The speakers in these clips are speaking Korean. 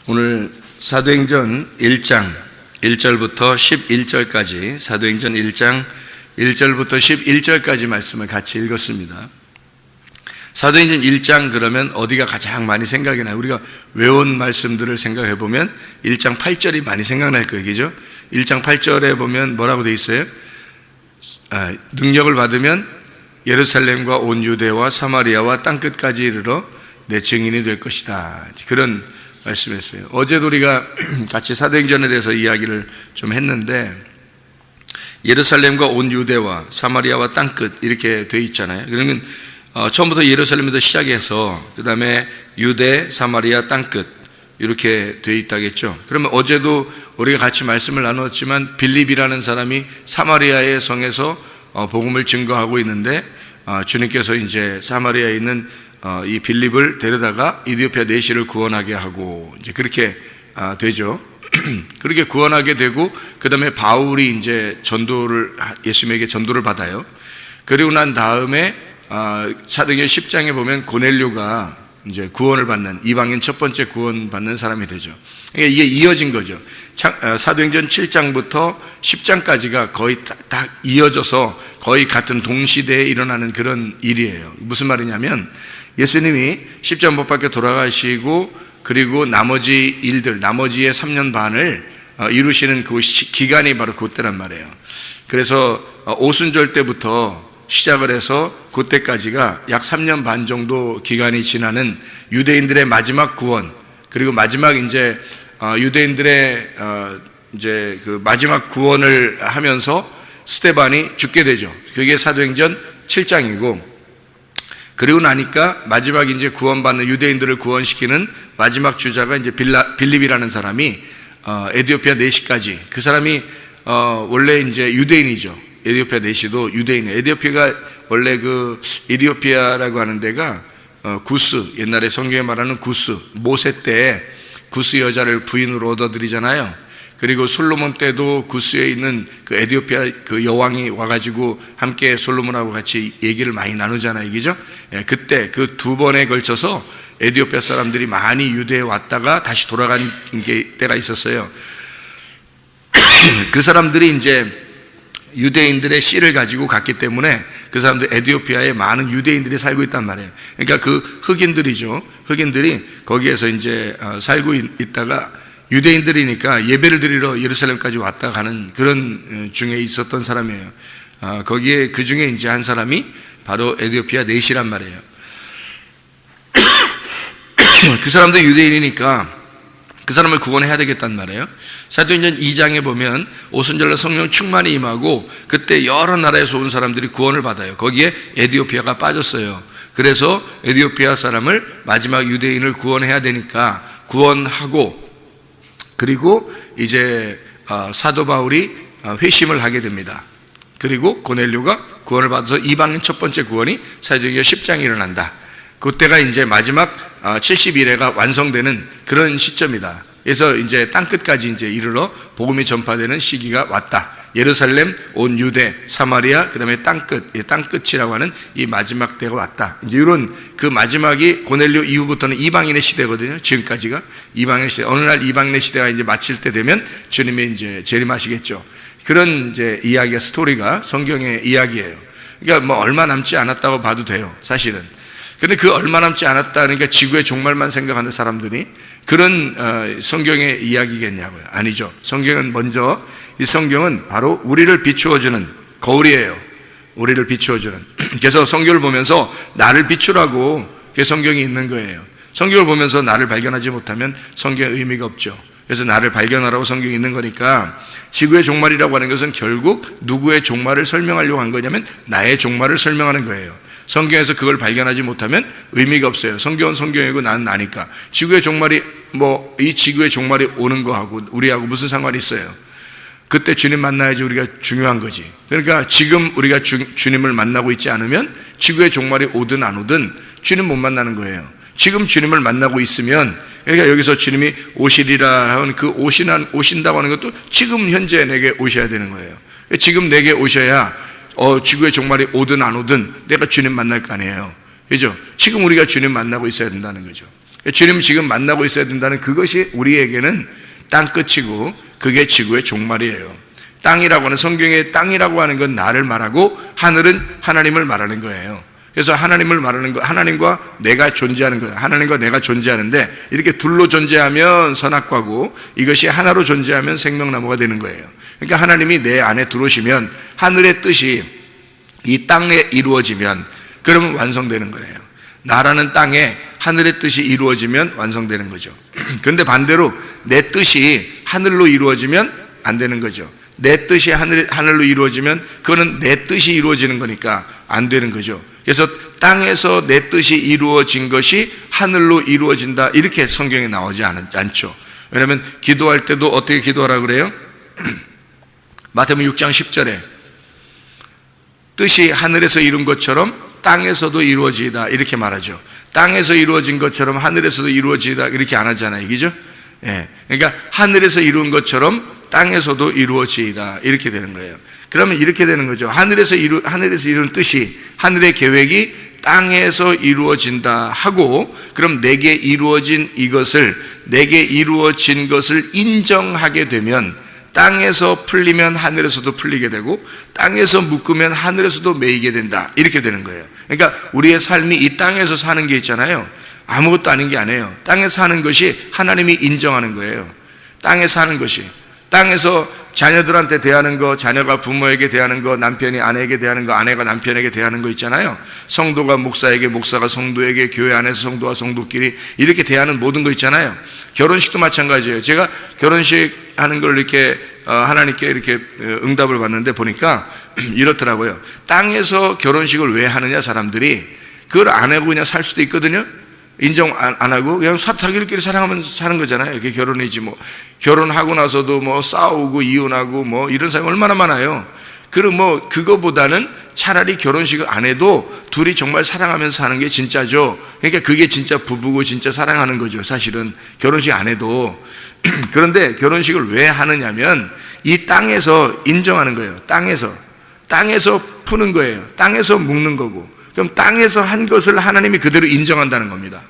오늘 사도행전 1장 1절부터 11절까지 사도행전 1장 1절부터 11절까지 말씀을 같이 읽었습니다. 사도행전 1장 그러면 어디가 가장 많이 생각이 나요? 우리가 외운 말씀들을 생각해 보면 1장 8절이 많이 생각날 거예요. 그죠? 1장 8절에 보면 뭐라고 돼 있어요? 능력을 받으면 예루살렘과 온 유대와 사마리아와 땅끝까지 이르러 내 증인이 될 것이다. 그런 말씀했어요. 어제도 우리가 같이 사도행전에 대해서 이야기를 좀 했는데 예루살렘과 온 유대와 사마리아와 땅끝 이렇게 돼 있잖아요. 그러면 처음부터 예루살렘에서 시작해서 그 다음에 유대, 사마리아, 땅끝 이렇게 돼 있다겠죠. 그러면 어제도 우리가 같이 말씀을 나눴지만 빌립이라는 사람이 사마리아의 성에서 복음을 증거하고 있는데 주님께서 이제 사마리아에 있는 이 빌립을 데려다가 이디오피아 내시를 구원하게 하고 이제 그렇게 되죠. 그렇게 구원하게 되고 그 다음에 바울이 이제 예수님에게 전도를 받아요. 그리고 난 다음에 사도행전 10장에 보면 고넬료가 이제 구원을 받는 이방인 첫 번째 구원받는 사람이 되죠. 그러니까 이게 이어진 거죠. 사도행전 7장부터 10장까지가 거의 다 이어져서 거의 같은 동시대에 일어나는 그런 일이에요. 무슨 말이냐면 예수님이 십자가 못 박혀 돌아가시고 그리고 나머지 일들, 나머지의 3년 반을 이루시는 그 기간이 바로 그때란 말이에요. 그래서 오순절 때부터 시작을 해서 그때까지가 약 3년 반 정도 기간이 지나는 유대인들의 마지막 구원, 그리고 마지막 이제 유대인들의 이제 그 마지막 구원을 하면서 스데반이 죽게 되죠. 그게 사도행전 7장이고, 그리고 나니까 마지막 이제 구원받는 유대인들을 구원시키는 마지막 주자가 이제 빌립이라는 사람이 에디오피아 내시까지, 그 사람이 원래 이제 유대인이죠. 에디오피아 내시도 유대인이에요. 에디오피아가 원래 그 에디오피아라고 하는 데가 구스, 옛날에 성경에 말하는 구스, 모세 때 구스 여자를 부인으로 얻어들이잖아요. 그리고 솔로몬 때도 구스에 있는 그 에디오피아 그 여왕이 와가지고 함께 솔로몬하고 같이 얘기를 많이 나누잖아요. 그죠? 그때 그 두 번에 걸쳐서 에디오피아 사람들이 많이 유대에 왔다가 다시 돌아간 때가 있었어요. 그 사람들이 이제 유대인들의 씨를 가지고 갔기 때문에 그 사람들 에디오피아에 많은 유대인들이 살고 있단 말이에요. 그러니까 그 흑인들이죠. 흑인들이 거기에서 이제 살고 있다가 유대인들이니까 예배를 드리러 예루살렘까지 왔다 가는 그런 중에 있었던 사람이에요. 거기에 그 중에 이제 한 사람이 바로 에디오피아 내시란 말이에요. 그 사람도 유대인이니까 그 사람을 구원해야 되겠단 말이에요. 사도행전 2장에 보면 오순절날 성령 충만이 임하고 그때 여러 나라에서 온 사람들이 구원을 받아요. 거기에 에디오피아가 빠졌어요. 그래서 에디오피아 사람을 마지막 유대인을 구원해야 되니까 구원하고, 그리고 이제 사도 바울이 회심을 하게 됩니다. 그리고 고넬료가 구원을 받아서 이방인 첫 번째 구원이 사도행전 10장에 일어난다. 그때가 이제 마지막 70일회가 완성되는 그런 시점이다. 그래서 이제 땅끝까지 이제 이르러 복음이 전파되는 시기가 왔다. 예루살렘, 온 유대, 사마리아, 그 다음에 땅끝이라고 하는 이 마지막 때가 왔다. 이제 이런 그 마지막이 고넬료 이후부터는 이방인의 시대거든요. 지금까지가 이방인의 시대. 어느 날 이방인의 시대가 이제 마칠 때 되면 주님이 이제 재림하시겠죠. 그런 이제 이야기가, 스토리가 성경의 이야기예요. 그러니까 뭐 얼마 남지 않았다고 봐도 돼요, 사실은. 근데 그 얼마 남지 않았다니까 지구의 종말만 생각하는 사람들이 그런 성경의 이야기겠냐고요. 아니죠. 성경은 먼저, 이 성경은 바로 우리를 비추어주는 거울이에요. 우리를 비추어주는. 그래서 성경을 보면서 나를 비추라고 그 성경이 있는 거예요. 성경을 보면서 나를 발견하지 못하면 성경의 의미가 없죠. 그래서 나를 발견하라고 성경이 있는 거니까 지구의 종말이라고 하는 것은 결국 누구의 종말을 설명하려고 한 거냐면 나의 종말을 설명하는 거예요. 성경에서 그걸 발견하지 못하면 의미가 없어요. 성경은 성경이고 나는 나니까. 지구의 종말이 이 지구의 종말이 오는 거하고 우리하고 무슨 상관이 있어요? 그때 주님 만나야지 우리가 중요한 거지. 그러니까 지금 우리가 주님을 만나고 있지 않으면 지구의 종말이 오든 안 오든 주님 못 만나는 거예요. 지금 주님을 만나고 있으면, 그러니까 여기서 주님이 오시리라 하는 그 오신다고 하는 것도 지금 현재 내게 오셔야 되는 거예요. 지금 내게 오셔야 지구의 종말이 오든 안 오든 내가 주님 만날 거 아니에요. 그죠? 지금 우리가 주님 만나고 있어야 된다는 거죠. 주님 지금 만나고 있어야 된다는 그것이 우리에게는 땅끝이고 그게 지구의 종말이에요. 땅이라고 하는, 성경에 땅이라고 하는 건 나를 말하고 하늘은 하나님을 말하는 거예요. 그래서 하나님을 말하는 거, 하나님과 내가 존재하는 거예요. 하나님과 내가 존재하는데 이렇게 둘로 존재하면 선악과고 이것이 하나로 존재하면 생명나무가 되는 거예요. 그러니까 하나님이 내 안에 들어오시면 하늘의 뜻이 이 땅에 이루어지면 그러면 완성되는 거예요. 나라는 땅에 하늘의 뜻이 이루어지면 완성되는 거죠. 그런데 반대로 내 뜻이 하늘로 이루어지면 안 되는 거죠. 내 뜻이 하늘로 이루어지면 그거는 내 뜻이 이루어지는 거니까 안 되는 거죠. 그래서 땅에서 내 뜻이 이루어진 것이 하늘로 이루어진다, 이렇게 성경에 나오지 않죠. 왜냐하면 기도할 때도 어떻게 기도하라고 그래요? 마태복음 6장 10절에 뜻이 하늘에서 이룬 것처럼 땅에서도 이루어지이다, 이렇게 말하죠. 땅에서 이루어진 것처럼 하늘에서도 이루어지이다, 이렇게 안 하잖아요. 그죠? 예. 그러니까 하늘에서 이룬 것처럼 땅에서도 이루어지이다, 이렇게 되는 거예요. 그러면 이렇게 되는 거죠. 하늘에서 이룬 뜻이, 하늘의 계획이 땅에서 이루어진다 하고, 그럼 내게 이루어진 것을 인정하게 되면 땅에서 풀리면 하늘에서도 풀리게 되고 땅에서 묶으면 하늘에서도 매이게 된다, 이렇게 되는 거예요. 그러니까 우리의 삶이 이 땅에서 사는 게 있잖아요. 아무것도 아닌 게 아니에요. 땅에서 사는 것이 하나님이 인정하는 거예요. 땅에서 사는 것이, 땅에서 자녀들한테 대하는 거, 자녀가 부모에게 대하는 거, 남편이 아내에게 대하는 거, 아내가 남편에게 대하는 거 있잖아요. 성도가 목사에게, 목사가 성도에게, 교회 안에서 성도와 성도끼리 이렇게 대하는 모든 거 있잖아요. 결혼식도 마찬가지예요. 제가 결혼식 하는 걸 이렇게 하나님께 이렇게 응답을 받는데 보니까 이렇더라고요. 땅에서 결혼식을 왜 하느냐, 사람들이 그걸 안 하고 그냥 살 수도 있거든요. 인정 안 하고 그냥 자기들끼리 사랑하면 사는 거잖아요. 그게 결혼이지 뭐. 결혼하고 나서도 뭐 싸우고 이혼하고 뭐 이런 사람이 얼마나 많아요. 그럼 뭐 그거보다는 차라리 결혼식을 안 해도 둘이 정말 사랑하면서 사는 게 진짜죠. 그러니까 그게 진짜 부부고 진짜 사랑하는 거죠. 사실은 결혼식 안 해도. 그런데 결혼식을 왜 하느냐면 이 땅에서 인정하는 거예요. 땅에서 푸는 거예요. 땅에서 묶는 거고. 그럼 땅에서 한 것을 하나님이 그대로 인정한다는 겁니다.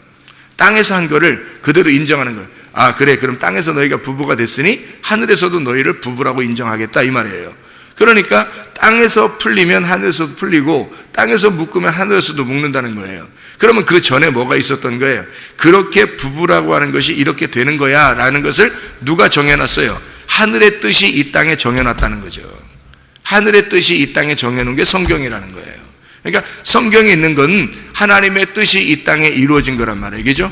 땅에서 한 거를 그대로 인정하는 거예요. 아, 그래, 그럼 땅에서 너희가 부부가 됐으니 하늘에서도 너희를 부부라고 인정하겠다, 이 말이에요. 그러니까 땅에서 풀리면 하늘에서도 풀리고 땅에서 묶으면 하늘에서도 묶는다는 거예요. 그러면 그 전에 뭐가 있었던 거예요? 그렇게 부부라고 하는 것이 이렇게 되는 거야 라는 것을 누가 정해놨어요? 하늘의 뜻이 이 땅에 정해놨다는 거죠. 하늘의 뜻이 이 땅에 정해놓은 게 성경이라는 거예요. 그러니까 성경에 있는 건 하나님의 뜻이 이 땅에 이루어진 거란 말이에요. 그죠?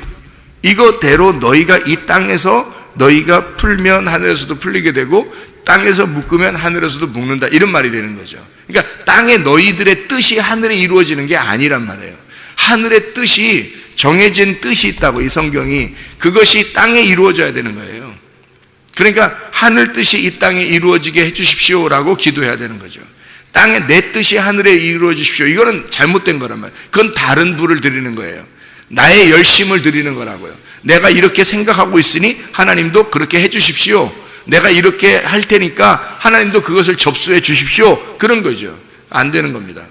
이거대로 너희가 이 땅에서 너희가 풀면 하늘에서도 풀리게 되고 땅에서 묶으면 하늘에서도 묶는다, 이런 말이 되는 거죠. 그러니까 땅에 너희들의 뜻이 하늘에 이루어지는 게 아니란 말이에요. 하늘의 뜻이, 정해진 뜻이 있다고, 이 성경이. 그것이 땅에 이루어져야 되는 거예요. 그러니까 하늘 뜻이 이 땅에 이루어지게 해주십시오라고 기도해야 되는 거죠. 땅에 내 뜻이 하늘에 이루어지십시오, 이거는 잘못된 거란 말이에요. 그건 다른 부를 드리는 거예요. 나의 열심을 드리는 거라고요. 내가 이렇게 생각하고 있으니 하나님도 그렇게 해주십시오. 내가 이렇게 할 테니까 하나님도 그것을 접수해 주십시오, 그런 거죠. 안 되는 겁니다.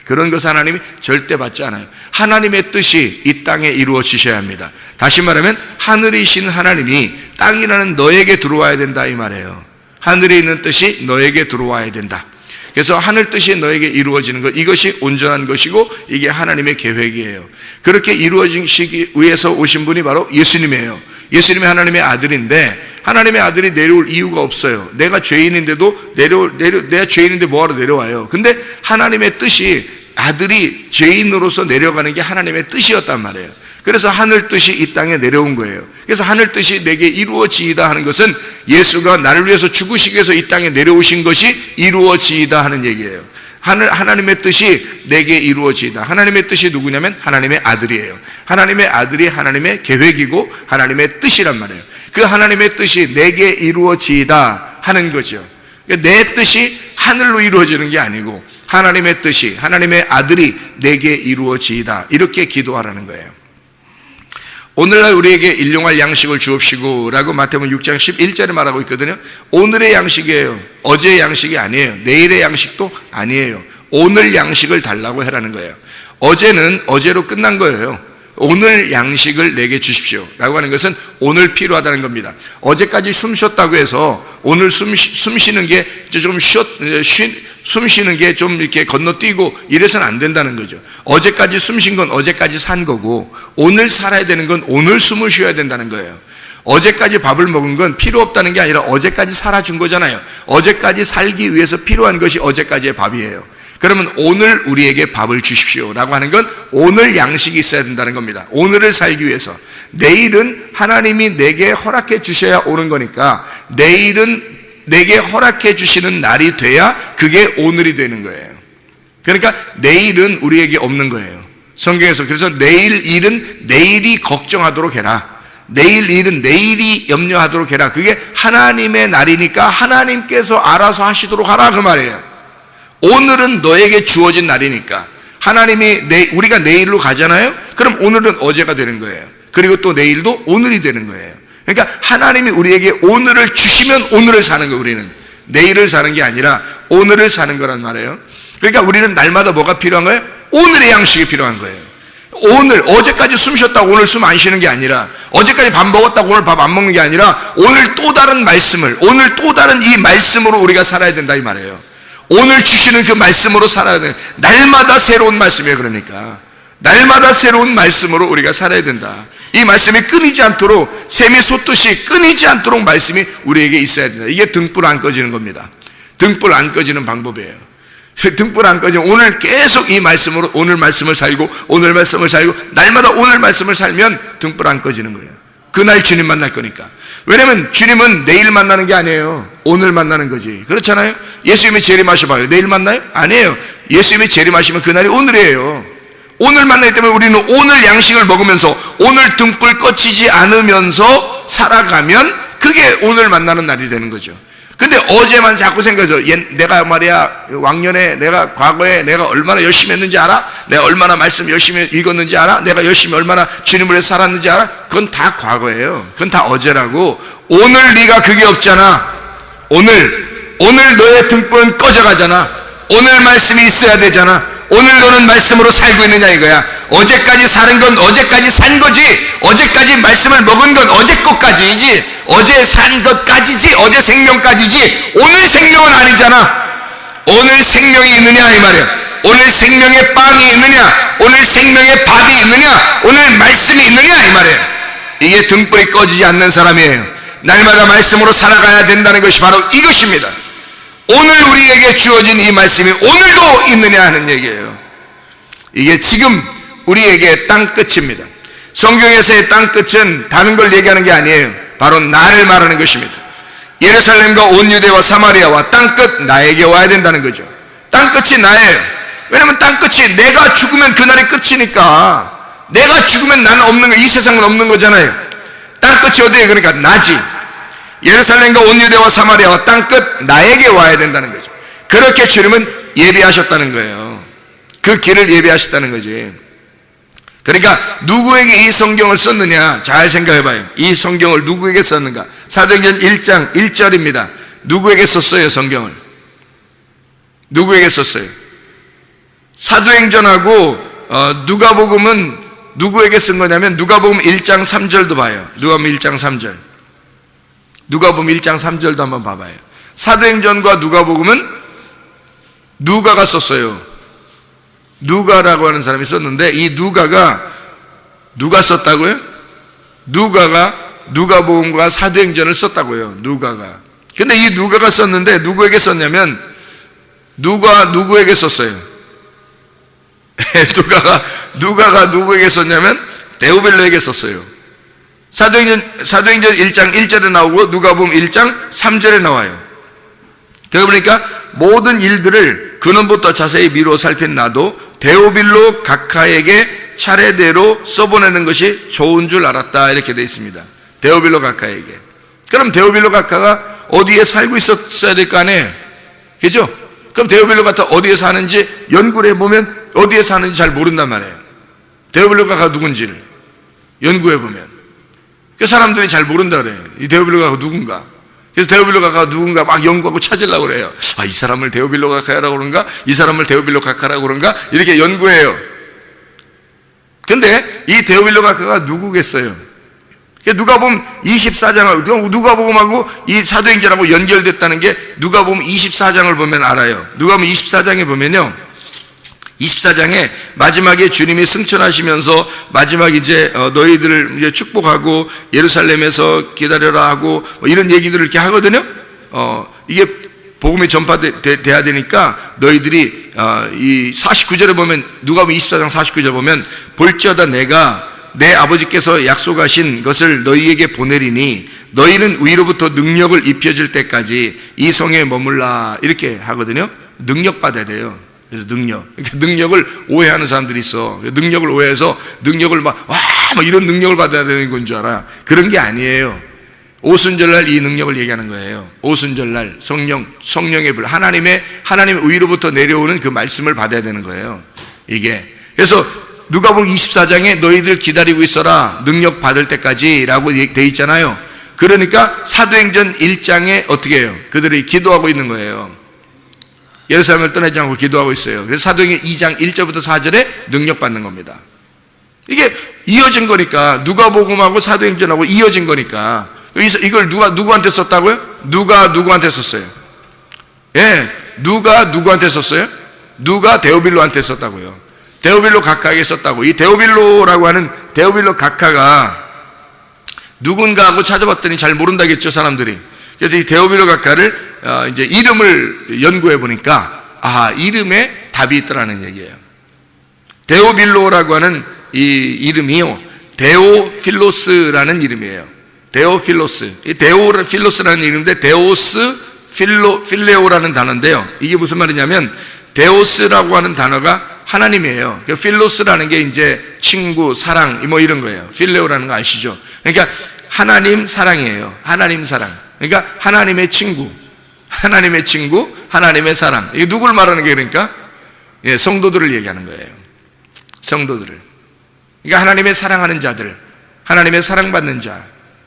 그런 것을 하나님이 절대 받지 않아요. 하나님의 뜻이 이 땅에 이루어지셔야 합니다. 다시 말하면 하늘이신 하나님이 땅이라는 너에게 들어와야 된다, 이 말이에요. 하늘에 있는 뜻이 너에게 들어와야 된다. 그래서 하늘 뜻이 너에게 이루어지는 것, 이것이 온전한 것이고 이게 하나님의 계획이에요. 그렇게 이루어지기 위해서 오신 분이 바로 예수님이에요. 예수님이 하나님의 아들인데 하나님의 아들이 내려올 이유가 없어요. 내가 죄인인데도 내가 죄인인데 뭐하러 내려와요? 근데 하나님의 뜻이 아들이 죄인으로서 내려가는 게 하나님의 뜻이었단 말이에요. 그래서 하늘 뜻이 이 땅에 내려온 거예요. 그래서 하늘 뜻이 내게 이루어지이다 하는 것은 예수가 나를 위해서 죽으시기 위해서 이 땅에 내려오신 것이 이루어지이다 하는 얘기예요. 하나님의 뜻이 내게 이루어지이다. 하나님의 뜻이 누구냐면 하나님의 아들이에요. 하나님의 아들이 하나님의 계획이고 하나님의 뜻이란 말이에요. 그 하나님의 뜻이 내게 이루어지이다 하는 거죠. 내 뜻이 하늘로 이루어지는 게 아니고 하나님의 뜻이, 하나님의 아들이 내게 이루어지이다, 이렇게 기도하라는 거예요. 오늘날 우리에게 일용할 양식을 주옵시고 라고 마태복음 6장 11절에 말하고 있거든요. 오늘의 양식이에요. 어제의 양식이 아니에요. 내일의 양식도 아니에요. 오늘 양식을 달라고 해라는 거예요. 어제는 어제로 끝난 거예요. 오늘 양식을 내게 주십시오 라고 하는 것은 오늘 필요하다는 겁니다. 어제까지 숨 쉬었다고 해서 오늘 숨 쉬는 게 좀 숨 쉬는 게 좀 이렇게 건너뛰고 이래서는 안 된다는 거죠. 어제까지 숨 쉰 건 어제까지 산 거고, 오늘 살아야 되는 건 오늘 숨을 쉬어야 된다는 거예요. 어제까지 밥을 먹은 건 필요 없다는 게 아니라 어제까지 살아준 거잖아요. 어제까지 살기 위해서 필요한 것이 어제까지의 밥이에요. 그러면 오늘 우리에게 밥을 주십시오 라고 하는 건 오늘 양식이 있어야 된다는 겁니다. 오늘을 살기 위해서. 내일은 하나님이 내게 허락해 주셔야 오는 거니까 내일은 내게 허락해 주시는 날이 돼야 그게 오늘이 되는 거예요. 그러니까 내일은 우리에게 없는 거예요. 성경에서. 그래서 내일 일은 내일이 걱정하도록 해라. 내일 일은 내일이 염려하도록 해라. 그게 하나님의 날이니까 하나님께서 알아서 하시도록 하라, 그 말이에요. 오늘은 너에게 주어진 날이니까 하나님이 우리가 내일로 가잖아요. 그럼 오늘은 어제가 되는 거예요. 그리고 또 내일도 오늘이 되는 거예요. 그러니까 하나님이 우리에게 오늘을 주시면 오늘을 사는 거예요. 우리는 내일을 사는 게 아니라 오늘을 사는 거란 말이에요. 그러니까 우리는 날마다 뭐가 필요한 거예요? 오늘의 양식이 필요한 거예요. 오늘, 어제까지 숨 쉬었다고 오늘 숨 안 쉬는 게 아니라, 어제까지 밥 먹었다고 오늘 밥 안 먹는 게 아니라, 오늘 또 다른 말씀을, 오늘 또 다른 이 말씀으로 우리가 살아야 된다 이 말이에요. 오늘 주시는 그 말씀으로 살아야 돼. 날마다 새로운 말씀이에요. 그러니까 날마다 새로운 말씀으로 우리가 살아야 된다. 이 말씀이 끊이지 않도록, 샘이 솟듯이 끊이지 않도록 말씀이 우리에게 있어야 된다. 이게 등불 안 꺼지는 겁니다. 등불 안 꺼지는 방법이에요. 등불 안 꺼지면 오늘 계속 이 말씀으로 오늘 말씀을 살고 오늘 말씀을 살고 날마다 오늘 말씀을 살면 등불 안 꺼지는 거예요. 그날 주님 만날 거니까. 왜냐면 주님은 내일 만나는 게 아니에요. 오늘 만나는 거지. 그렇잖아요. 예수님이 재림하셔봐요. 내일 만나요? 아니에요. 예수님이 재림하시면 그날이 오늘이에요. 오늘 만나기 때문에 우리는 오늘 양식을 먹으면서 오늘 등불 꺼지지 않으면서 살아가면 그게 오늘 만나는 날이 되는 거죠. 근데 어제만 자꾸 생각해서 내가 말이야 왕년에 내가 과거에 내가 얼마나 열심히 했는지 알아? 내가 얼마나 말씀 열심히 읽었는지 알아? 내가 열심히 얼마나 주님을 위해 살았는지 알아? 그건 다 과거예요. 그건 다 어제라고. 오늘 네가 그게 없잖아. 오늘 너의 등불은 꺼져가잖아. 오늘 말씀이 있어야 되잖아. 오늘 너는 말씀으로 살고 있느냐 이거야. 어제까지 사는 건 어제까지 산 거지. 어제까지 말씀을 먹은 건 어제 것까지지. 어제 산 것까지지. 어제 생명까지지. 오늘 생명은 아니잖아. 오늘 생명이 있느냐 이 말이야. 오늘 생명의 빵이 있느냐, 오늘 생명의 밥이 있느냐, 오늘 말씀이 있느냐 이 말이에요. 이게 등불이 꺼지지 않는 사람이에요. 날마다 말씀으로 살아가야 된다는 것이 바로 이것입니다. 오늘 우리에게 주어진 이 말씀이 오늘도 있느냐 하는 얘기예요. 이게 지금 우리에게 땅끝입니다. 성경에서의 땅끝은 다른 걸 얘기하는 게 아니에요. 바로 나를 말하는 것입니다. 예루살렘과 온 유대와 사마리아와 땅끝 나에게 와야 된다는 거죠. 땅끝이 나예요. 왜냐면 땅끝이 내가 죽으면 그날이 끝이니까. 내가 죽으면 나는 없는 거, 이 세상은 없는 거잖아요. 땅끝이 어디에? 그러니까 나지. 예루살렘과 온 유대와 사마리아와 땅끝 나에게 와야 된다는 거죠. 그렇게 주님은 예비하셨다는 거예요. 그 길을 예비하셨다는 거지. 그러니까 누구에게 이 성경을 썼느냐 잘 생각해봐요. 이 성경을 누구에게 썼는가? 사도행전 1장 1절입니다. 누구에게 썼어요? 성경을 누구에게 썼어요? 사도행전하고 누가복음은 누구에게 쓴 거냐면 누가복음 1장 3절도 봐요. 누가복음 1장 3절. 누가복음 1장 3절도 한번 봐봐요. 사도행전과 누가복음은 누가가 썼어요. 누가라고 하는 사람이 썼는데 이 누가가 누가 썼다고요? 누가가 누가복음과 사도행전을 썼다고요. 누가가. 근데 이 누가가 썼는데 누구에게 썼냐면 누구에게 썼어요? 누가가 누구에게 썼냐면 데오빌로에게 썼어요. 사도행전 1장 1절에 나오고 누가복음 1장 3절에 나와요. 그러니까 모든 일들을 근원부터 자세히 미루어 살핀 나도 데오빌로 각하에게 차례대로 써보내는 것이 좋은 줄 알았다 이렇게 되어 있습니다. 데오빌로 각하에게. 그럼 데오빌로 각하가 어디에 살고 있었어야 될 거 아니에요? 그죠? 그럼 데오빌로 각하 어디에 사는지 연구를 해보면 어디에 사는지 잘 모른단 말이에요. 데오빌로 각하가 누군지를 연구해보면 그 사람들이 잘 모른다 그래요. 이 데오빌로 각하가 누군가. 그래서 데오빌로 각하가 누군가 막 연구하고 찾으려고 그래요. 아, 이 사람을 데오빌로 각하라고 그런가? 이 사람을 데오빌로 각하라고 그런가? 이렇게 연구해요. 근데 이 데오빌로 각하가 누구겠어요? 누가복음 24장을, 누가복음하고 이 사도행전하고 연결됐다는 게 누가복음 24장을 보면 알아요. 누가복음 24장에 보면요, 24장에 마지막에 주님이 승천하시면서 마지막 이제 너희들을 이제 축복하고 예루살렘에서 기다려라 하고 뭐 이런 얘기들을 이렇게 하거든요. 이게 복음이 전파돼야 되니까 너희들이 이 49절에 보면, 누가복음 24장 49절 보면, 볼지어다 내가 내 아버지께서 약속하신 것을 너희에게 보내리니 너희는 위로부터 능력을 입혀질 때까지 이 성에 머물라, 이렇게 하거든요. 능력 받아야 돼요. 그래서 능력을 오해하는 사람들이 있어. 능력을 오해해서 능력을 막 이런 능력을 받아야 되는 건 줄 알아. 그런 게 아니에요. 오순절날 이 능력을 얘기하는 거예요. 오순절날 성령의 불, 하나님의 위로부터 내려오는 그 말씀을 받아야 되는 거예요. 이게. 그래서 누가복음 24장에 너희들 기다리고 있어라, 능력 받을 때까지 라고 돼 있잖아요. 그러니까 사도행전 1장에 어떻게 해요? 그들이 기도하고 있는 거예요. 예루살렘을 떠나지 않고 기도하고 있어요. 그래서 사도행전 2장 1절부터 4절에 능력 받는 겁니다. 이게 이어진 거니까, 누가복음하고 사도행전하고 이어진 거니까. 이걸 누구한테 썼다고요? 누구한테 썼어요? 예, 누구한테 썼어요? 누가 데오빌로한테 썼다고요. 데오빌로 각하에게 썼다고. 이 데오빌로라고 하는 데오빌로 각하가 누군가 하고 찾아봤더니 잘 모른다겠죠, 사람들이. 그래서 이 데오빌로 각하를 이제 이름을 연구해 보니까 이름에 답이 있더라는 얘기예요. 데오빌로라고 하는 이 이름이요, 데오필로스라는 이름이에요. 데오필로스. 이 데오필로스라는 이름인데 데오스 필레오라는 단어인데요. 이게 무슨 말이냐면, 데오스라고 하는 단어가 하나님이에요. 필로스라는 게 이제 친구, 사랑, 뭐 이런 거예요. 필레오라는 거 아시죠? 그러니까 하나님 사랑이에요. 하나님 사랑. 그러니까 하나님의 친구, 하나님의 사랑. 이게 누굴 말하는 게, 그러니까 성도들을 얘기하는 거예요. 성도들을. 그러니까 하나님의 사랑하는 자들, 하나님의 사랑받는 자.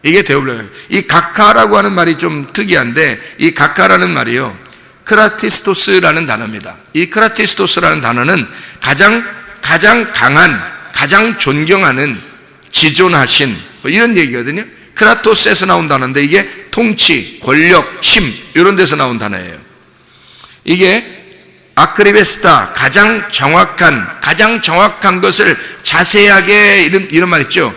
이게 데오빌로. 이 각하라고 하는 말이 좀 특이한데, 이 각하라는 말이요, 크라티스토스라는 단어입니다. 이 크라티스토스라는 단어는 가장 강한, 가장 존경하는, 지존하신, 뭐 이런 얘기거든요. 크라토스에서 나온 단어인데, 이게 통치, 권력, 힘, 이런 데서 나온 단어예요. 이게 아크리베스타, 가장 정확한 것을 자세하게, 이런 말 있죠.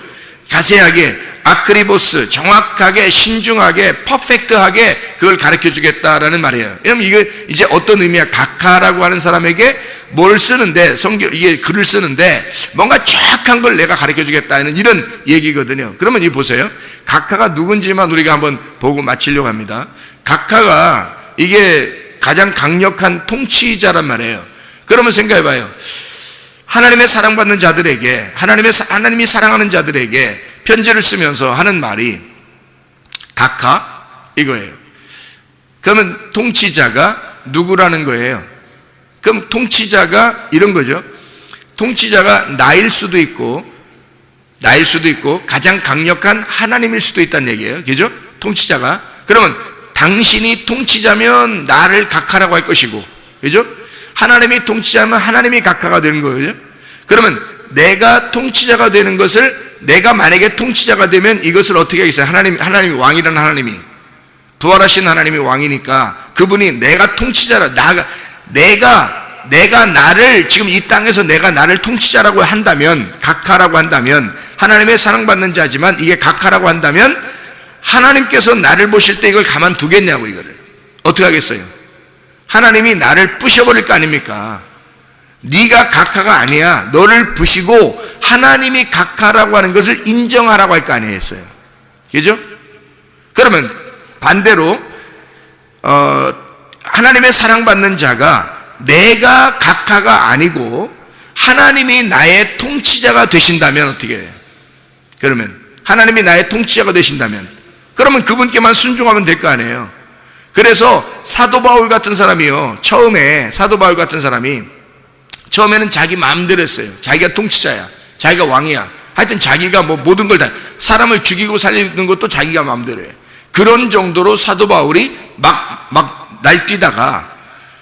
자세하게, 아크리보스, 정확하게, 신중하게, 퍼펙트하게 그걸 가르쳐 주겠다라는 말이에요. 왜냐면 이게 이제 어떤 의미야? 각하라고 하는 사람에게 뭘 쓰는데, 이게 글을 쓰는데 뭔가 정확한 걸 내가 가르쳐 주겠다는 이런 얘기거든요. 그러면 이 보세요. 각하가 누군지만 우리가 한번 보고 마치려고 합니다. 각하가 이게 가장 강력한 통치자란 말이에요. 그러면 생각해 봐요. 하나님의 사랑받는 자들에게, 하나님이 사랑하는 자들에게 편지를 쓰면서 하는 말이 각하, 이거예요. 그러면 통치자가 누구라는 거예요? 그럼 통치자가 이런 거죠. 통치자가 나일 수도 있고 가장 강력한 하나님일 수도 있다는 얘기예요. 그죠? 통치자가. 그러면 당신이 통치자면 나를 각하라고 할 것이고, 그죠? 하나님이 통치자면 하나님이 각하가 되는 거예요. 그러면 내가 통치자가 되는 것을, 내가 만약에 통치자가 되면 이것을 어떻게 하겠어요? 하나님이 왕이라는 하나님이, 부활하신 하나님이 왕이니까 그분이 내가 통치자라, 내가 나를 지금 이 땅에서 내가 나를 통치자라고 한다면, 각하라고 한다면, 하나님의 사랑받는 자지만 이게 각하라고 한다면 하나님께서 나를 보실 때 이걸 가만두겠냐고. 이거를 어떻게 하겠어요? 하나님이 나를 부셔버릴 거 아닙니까? 네가 각하가 아니야, 너를 부시고 하나님이 각하라고 하는 것을 인정하라고 할 거 아니겠어요? 그죠? 그러면 반대로 하나님의 사랑받는 자가 내가 각하가 아니고 하나님이 나의 통치자가 되신다면 어떻게 해요? 그러면 하나님이 나의 통치자가 되신다면, 그러면 그분께만 순종하면 될 거 아니에요. 그래서 사도 바울 같은 사람이요, 사도 바울 같은 사람이 처음에는 자기 마음대로 했어요. 자기가 통치자야, 자기가 왕이야, 하여튼 자기가 뭐 모든 걸 다, 사람을 죽이고 살리는 것도 자기가 마음대로 해. 그런 정도로 사도 바울이 막 날뛰다가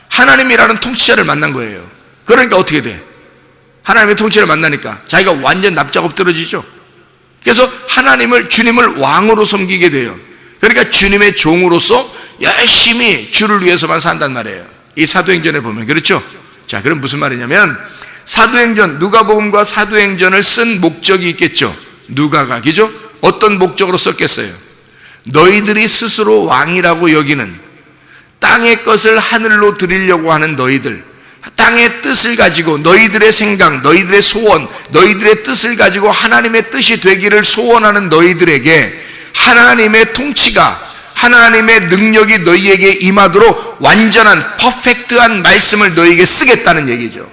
하나님이라는 통치자를 만난 거예요. 그러니까 어떻게 돼? 하나님의 통치를 만나니까 자기가 완전 납작 엎드러지죠. 그래서 하나님을, 주님을 왕으로 섬기게 돼요. 그러니까 주님의 종으로서 열심히 주를 위해서만 산단 말이에요. 이 사도행전에 보면 그렇죠. 자, 그럼 무슨 말이냐면 사도행전, 누가복음과 사도행전을 쓴 목적이 있겠죠. 누가가, 그죠? 어떤 목적으로 썼겠어요? 너희들이 스스로 왕이라고 여기는, 땅의 것을 하늘로 드리려고 하는 너희들, 땅의 뜻을 가지고 너희들의 생각, 너희들의 소원, 너희들의 뜻을 가지고 하나님의 뜻이 되기를 소원하는 너희들에게 하나님의 통치가, 하나님의 능력이 너희에게 임하도록 완전한 퍼펙트한 말씀을 너희에게 쓰겠다는 얘기죠.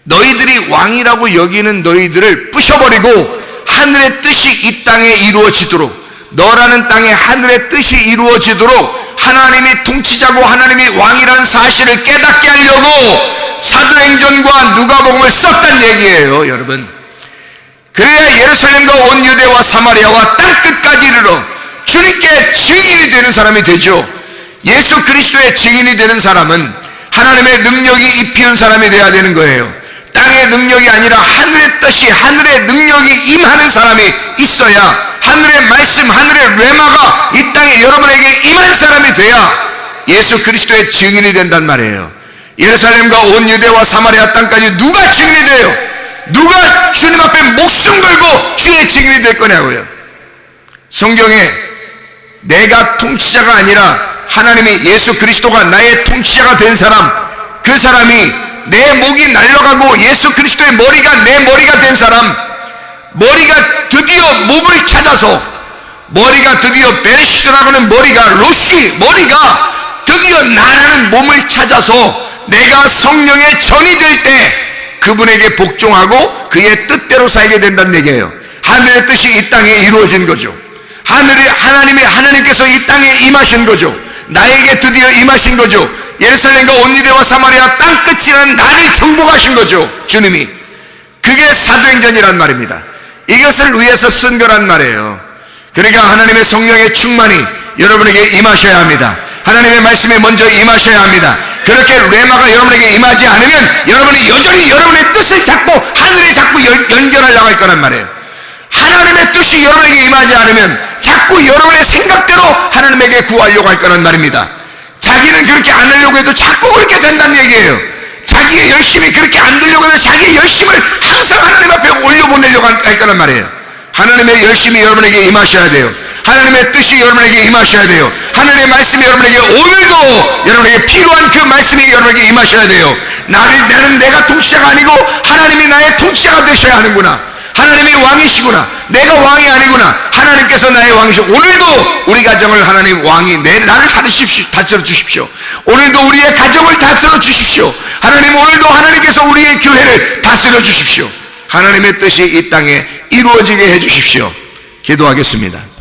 너희들이 왕이라고 여기는 너희들을 부셔버리고 하늘의 뜻이 이 땅에 이루어지도록, 너라는 땅에 하늘의 뜻이 이루어지도록 하나님이 통치자고 하나님이 왕이라는 사실을 깨닫게 하려고 사도행전과 누가복음을 썼단 얘기예요, 여러분. 그래야 예루살렘과 온 유대와 사마리아와 땅끝까지 이르러 주님께 증인이 되는 사람이 되죠. 예수 그리스도의 증인이 되는 사람은 하나님의 능력이 입히는 사람이 되어야 되는 거예요. 땅의 능력이 아니라 하늘의 뜻이, 하늘의 능력이 임하는 사람이 있어야, 하늘의 말씀, 하늘의 레마가 이 땅에 여러분에게 임한 사람이 돼야 예수 그리스도의 증인이 된단 말이에요. 예루살렘과 온 유대와 사마리아 땅까지 누가 증인이 돼요? 누가 주님 앞에 목숨 걸고 주의 증인이 될 거냐고요. 성경에 내가 통치자가 아니라 하나님이, 예수 그리스도가 나의 통치자가 된 사람, 그 사람이 내 목이 날려가고 예수 그리스도의 머리가 내 머리가 된 사람, 머리가 드디어 몸을 찾아서, 머리가 드디어 베레시드라고 하는 머리가, 로시, 머리가 드디어 나라는 몸을 찾아서 내가 성령의 전이 될 때 그분에게 복종하고 그의 뜻대로 살게 된다는 얘기예요. 하늘의 뜻이 이 땅에 이루어진 거죠. 하나님께서 이 땅에 임하신 거죠. 나에게 드디어 임하신 거죠. 예루살렘과 온 유대와 사마리아 땅끝이라는 나를 정복하신 거죠, 주님이. 그게 사도행전이란 말입니다. 이것을 위해서 쓴 거란 말이에요. 그러니까 하나님의 성령의 충만이 여러분에게 임하셔야 합니다. 하나님의 말씀에 먼저 임하셔야 합니다. 그렇게 레마가 여러분에게 임하지 않으면 여러분이 여전히 여러분의 뜻을 찾고 하늘에 자꾸 연결하려고 할 거란 말이에요. 하나님의 뜻이 여러분에게 임하지 않으면 자꾸 여러분의 생각대로 하나님에게 구하려고 할 거란 말입니다. 자기는 그렇게 안 하려고 해도 자꾸 그렇게 된다는 얘기예요. 자기의 열심이 그렇게 안 되려고 해도 자기의 열심을 항상 하나님 앞에 올려보내려고 할 거란 말이에요. 하나님의 열심이 여러분에게 임하셔야 돼요. 하나님의 뜻이 여러분에게 임하셔야 돼요. 하나님의 말씀이 여러분에게 오늘도 여러분에게 필요한 그 말씀이 여러분에게 임하셔야 돼요. 나는 내가 통치자가 아니고 하나님이 나의 통치자가 되셔야 하는구나. 하나님이 왕이시구나. 내가 왕이 아니구나. 하나님께서 나의 왕이시고, 오늘도 우리 가정을 하나님 왕이 나를 다스려 주십시오. 오늘도 우리의 가정을 다스려 주십시오. 하나님, 오늘도 하나님께서 우리의 교회를 다스려 주십시오. 하나님의 뜻이 이 땅에 이루어지게 해 주십시오. 기도하겠습니다.